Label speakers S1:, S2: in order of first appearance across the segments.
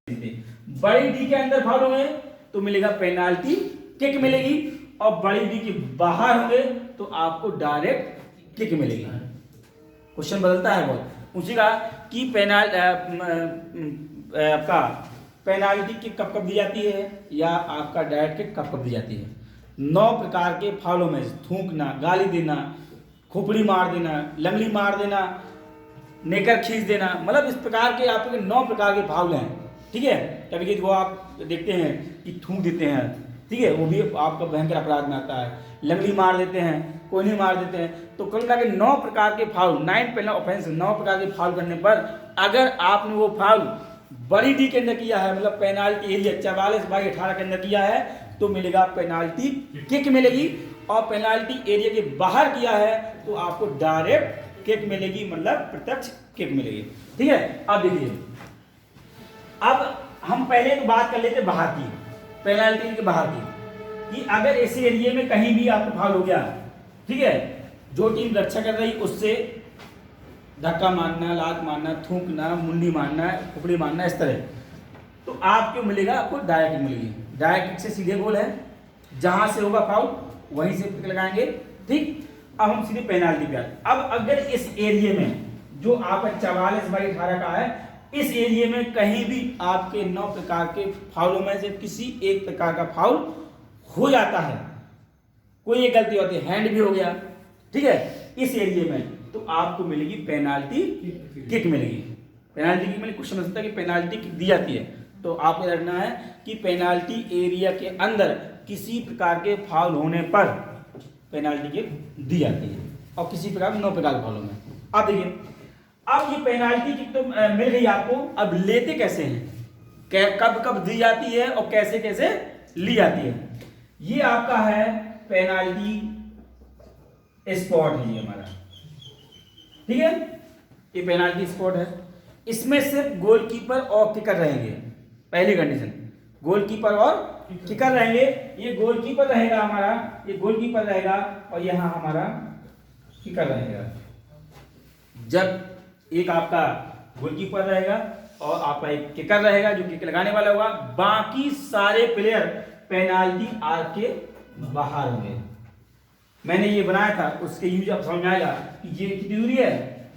S1: बड़ी डी के अंदर फाउल होंगे तो मिलेगा पेनाल्टी किक मिलेगी, और बड़ी डी के बाहर होंगे तो आपको डायरेक्ट किक मिलेगी। क्वेश्चन बदलता है बहुत, पूछेगा कि आपका पेनाल्टी किक कब कब दी जाती है या आपका डायरेक्ट किक कब कब दी जाती है। 9 प्रकार के फाउलों में थूकना, गाली देना, खोपड़ी मार देना, लंगड़ी मार देना, नेकर खींच देना, मतलब इस प्रकार के आपके 9 प्रकार के फाउल हैं। ठीक है, कभी कभी वो आप देखते हैं कि थूक देते हैं, ठीक है, वो भी आपका भयंकर अपराध में आता है। लंगड़ी मार देते हैं, कोहनी मार देते हैं। तो कुल मिला के 9 प्रकार के फाउल, 9 पेनल ऑफेंस, 9 प्रकार के फाउल करने पर अगर आपने वो फाउल बड़ी डी के अंदर किया है, मतलब पेनाल्टी एरिया 44/18 के अंदर किया है, तो मिलेगा पेनाल्टी किक मिलेगी, और पेनाल्टी एरिया के बाहर किया है तो आपको डायरेक्ट किक मिलेगी, मतलब प्रत्यक्ष किक मिलेगी। ठीक है, अब देखिए, अब हम पहले तो बात कर लेते बाहर की, पेनाल्टी के बाहर की, कि अगर ऐसे एरिया में कहीं भी आपको फाउल हो गया, ठीक है, जो टीम रक्षा कर रही उससे धक्का मारना, लात मारना, थूकना, मुंडी मारना, कुपड़ी मारना, इस तरह, तो आपको मिलेगा, आपको डायरेक्ट मिलेगी। डायरेक्ट से सीधे गोल है, जहां से होगा फाउल वहीं से किक लगाएंगे। ठीक, अब हम सीधे पेनाल्टी पे आते। अब अगर इस एरिया में जो आपका 44/18 का है, इस एरिया में कहीं भी आपके 9 प्रकार के फाउलों में से किसी एक प्रकार का फाउल हो जाता है, कोई एक गलती होती है, हैंड भी हो गया, ठीक है, इस एरिया में, तो आपको मिलेगी पेनाल्टी किक मिलेगी। पेनाल्टी किक मिलेगी, कुछ समझता है कि पेनाल्टी किक दी जाती है, तो आपको रखना है कि पेनाल्टी एरिया के अंदर किसी प्रकार के फाउल होने पर पेनाल्टी किक दी जाती है, और किसी प्रकार 9 प्रकार के फाउलों में। अब देखिए, अब ये पेनाल्टी किक तो मिल गई आपको, अब लेते कैसे हैं, कब कब दी जाती है और कैसे कैसे ली जाती है। ये आपका है पेनाल्टी स्पॉट है, ये हमारा, ठीक है, ये पेनाल्टी स्पॉट है। इसमें सिर्फ गोलकीपर और किकर रहेंगे, पहली कंडीशन, गोलकीपर और किकर रहेंगे। ये गोलकीपर रहेगा हमारा, ये गोलकीपर रहेगा, और यहां हमारा किकर रहेगा। जब एक आपका गोलकीपर रहेगा और आपका एक किकर रहेगा जो किक लगाने वाला होगा, बाकी सारे प्लेयर पेनाल्टी आर के बाहर होंगे। मैंने ये बनाया था, उसके यूज अब समझ में आएगा कि ये कितनी दूरी है,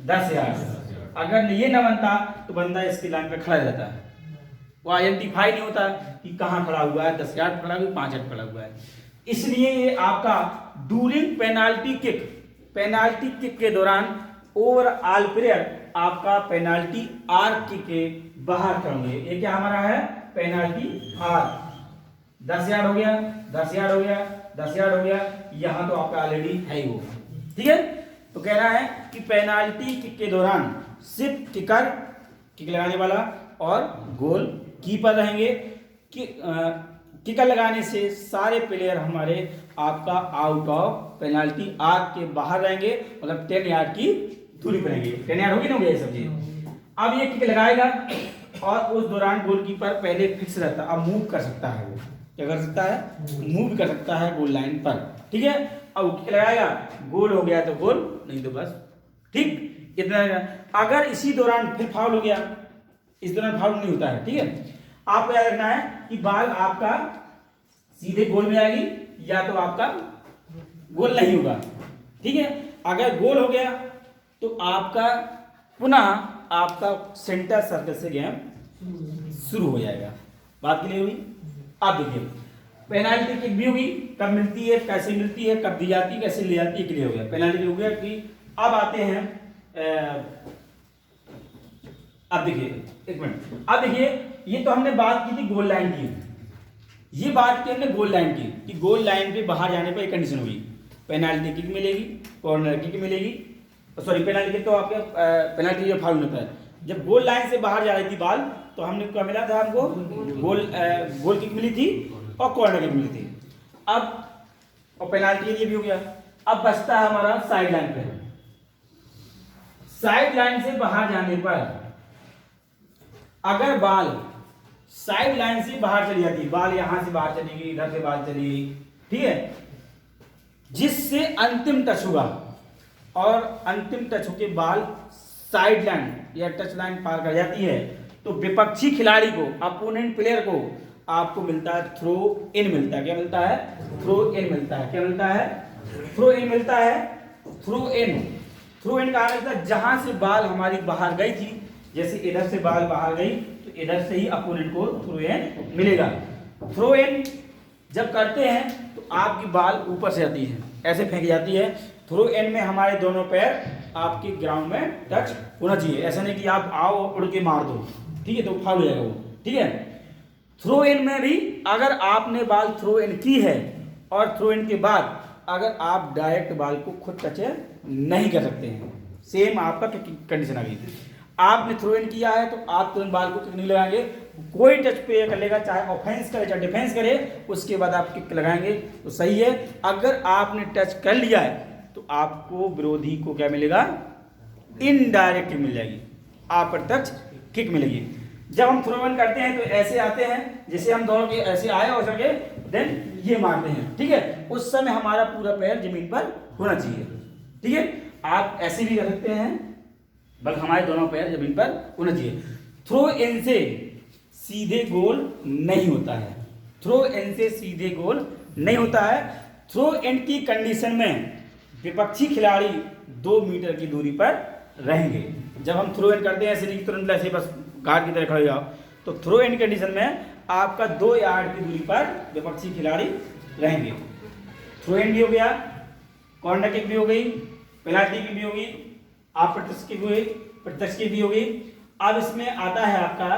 S1: 10 यार्ड। अगर ये ना बनता तो बंदा इसकी लाइन पे खड़ा रहता है, वो आइडेंटिफाई नहीं होता कि कहां खड़ा हुआ है, 10 यार्ड खड़ा हुआ है, 5 यार्ड खड़ा हुआ है। इसलिए ये आपका डूरिंग पेनाल्टी किक के दौरान ओवरऑल प्लेयर आपका पेनाल्टी आर्क के बाहर करेंगे। ये क्या हमारा है, पेनाल्टी आर्क, 10 यार्ड हो गया, 10 यार्ड हो गया, 10 यार्ड हो गया, यहां तो आपका ऑलरेडी है ही वो। ठीक है, तो कहना है कि पेनाल्टी किक के दौरान सिर्फ किकर, किक लगाने वाला, और गोल कीपर रहेंगे। किकर लगाने से सारे प्लेयर हमारे आपका आउट ऑफ पेनाल्टी आर्क के बाहर रहेंगे, मतलब 10 यार्ड की दूरी पर रहेंगे। 10 यार्ड होगी ना, हो गया ये सब चीज। अब ये किक लगाएगा और उस दौरान गोलकीपर पहले फिक्स रहता है, अब मूव कर सकता है, वो क्या कर सकता है, मूव कर सकता है गोल लाइन पर। ठीक है, अब किक लगाएगा, गोल हो गया तो गोल, नहीं तो बस। ठीक, इतना। अगर इसी दौरान फिर फाउल हो गया, इस दौरान फाउल नहीं होता है, ठीक है, आपको याद रखना है कि बॉल आपका सीधे गोल में आएगी या तो आपका गोल नहीं होगा। ठीक है, अगर गोल हो गया तो आपका पुनः आपका सेंटर सर्कल से गेम शुरू हो जाएगा। बात क्लियर हुई। अब देखिए, पेनाल्टी किक भी होगी, कब मिलती है, कैसे मिलती है, कब दी जाती है, कैसे ली जाती है, क्लियर हो गया। पेनाल्टी हो गया कि अब आते हैं, अब देखिए, एक मिनट, अब देखिए, ये तो हमने बात की थी गोल लाइन की, ये बात की हमने गोल लाइन की कि गोल लाइन पे बाहर जाने पर एक कंडीशन हुई, पेनाल्टी किक मिलेगी, कॉर्नर किक मिलेगी, सॉरी पेनाल्टी किक तो आपके पेनाल्टी जो फाउल होता है, जब गोल लाइन से बाहर जा रही थी बॉल तो हमने क्या मिला था, हमको गोल किक मिली थी और कॉर्नर किक मिली थी। अब और पेनाल्टी ये भी हो गया। अब बचता है हमारा साइड लाइन पे। साइड लाइन से बाहर जाने पर अगर बॉल साइड लाइन से बाहर चली जाती, बॉल यहां से बाहर चली गई, इधर से बाहर चली गई, ठीक है, जिससे अंतिम टच होगा, और अंतिम टच होके बॉल साइड लाइन या टच लाइन पार कर जाती है, तो विपक्षी खिलाड़ी को, अपोनेंट प्लेयर को आपको मिलता है थ्रो इन मिलता है। क्या मिलता है? थ्रो इन मिलता है। क्या मिलता है? थ्रो इन मिलता है। थ्रो इन, थ्रो इन कहा जाता है जहां से बाल हमारी बाहर गई थी, जैसे इधर से बाल बाहर गई तो इधर से ही अपोनेंट को थ्रो इन मिलेगा। थ्रो इन जब करते हैं तो आपकी बाल ऊपर से आती है, ऐसे फेंक जाती है। थ्रो इन में हमारे दोनों पैर आपके ग्राउंड में टच होना चाहिए, ऐसा नहीं कि आप आओ उड़ के मार दो, ठीक है, तो फाउल हो जाएगा वो, ठीक है। थ्रो इन में भी अगर आपने बाल थ्रो इन की है और थ्रो इन के बाद अगर आप डायरेक्ट बाल को खुद टच नहीं कर सकते हैं, सेम आपका कंडीशन आ गई। आपने थ्रो इन किया है तो आप तुरंत बाल को किक नहीं लगाएंगे, कोई टच पे कर लेगा, चाहे ऑफेंस करे चाहे डिफेंस करे, उसके बाद आप किक लगाएंगे तो सही है। अगर आपने टच कर लिया है तो आपको विरोधी को क्या मिलेगा? इनडायरेक्ट किक मिल जाएगी, अप्रत्यक्ष किक मिलेगी। जब हम थ्रो इन करते हैं तो ऐसे आते हैं, जैसे हम दोनों के ऐसे आए और सके देन ये मारते हैं, ठीक है, उस समय हमारा पूरा पैर जमीन पर होना चाहिए, ठीक है। आप ऐसे भी कर सकते हैं, बल्कि हमारे दोनों पैर जमीन पर होना चाहिए। थ्रो इन से सीधे गोल नहीं होता है, थ्रो इन से सीधे गोल नहीं होता है। थ्रो इन की कंडीशन में विपक्षी खिलाड़ी 2 मीटर की दूरी पर रहेंगे। जब हम थ्रो इन करते हैं ऐसे नहीं तुरंत ऐसे बस गार्ड की तरह खड़े जाओ, तो थ्रो इन कंडीशन में आपका 2 यार्ड की दूरी पर विपक्षी खिलाड़ी रहेंगे। थ्रो इन भी हो गया, कॉर्नर किक भी हो गई, पेनल्टी किक भी होगी, अप्रत्यक्ष किक भी हुई, प्रत्यक्ष किक भी होगी। अब इसमें आता है आपका